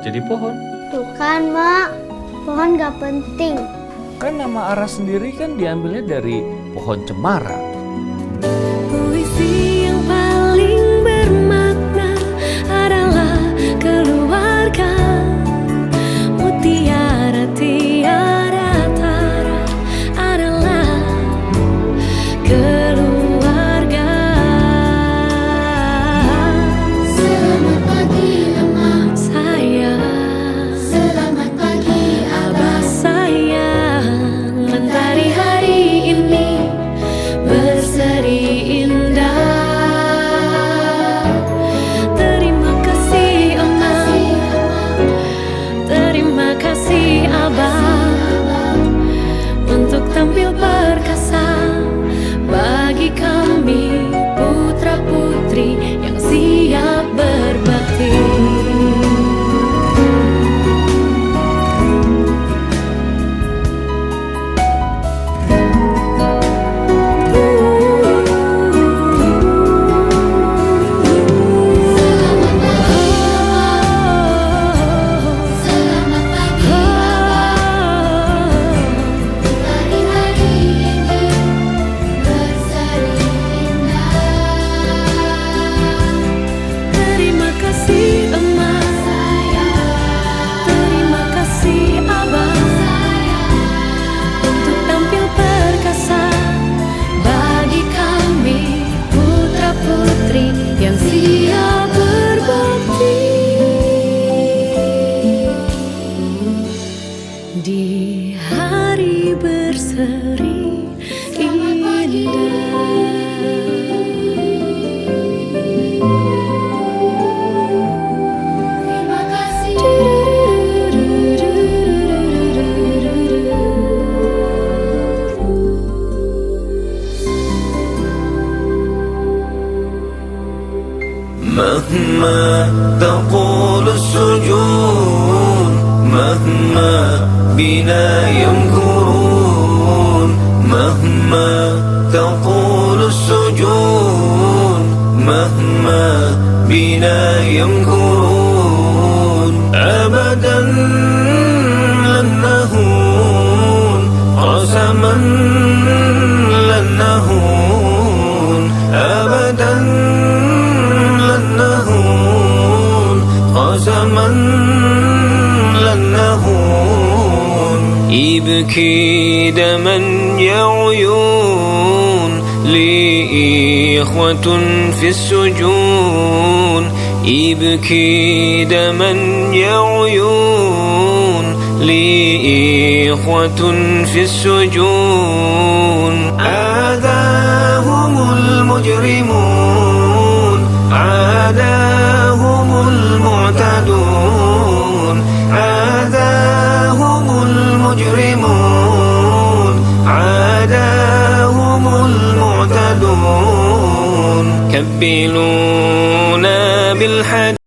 jadi pohon. Tuh kan, Mak. Pohon gak penting. Kan nama Ara sendiri kan diambilnya dari pohon cemara. Puisi yang paling bermakna adalah keluarga. Mutiara tiara tara adalah keluarga. Selamat pagi Emak Sayang, Selamat pagi Abah sayang, mentari hari ini berseri indah. Terima kasih Emak, terima kasih Abah untuk tampil perkasa bagi kami putra putri yang siap berbakti. Selamat pagi Hari-hari ini berseri indah. Terima kasih Emak, terima kasih Abah untuk tampil perkasa bagi kami putra putri yang siap berbakti di hari berseri Terima kasih مهما تقول السجون مهما بنا يمكرون مهما تقول السجون مهما بنا يمكرون أبدا لن نهون قسما لن نهون أبدا قسما لن نهون يبكي دما يا عيون لي إخوة في السجون يبكي دما يا عيون لي إخوة في السجون آذاهم المجرمون عاداهم المعتدون عاداهم المجرمون عاداهم المعتدون كبلونا بالحديد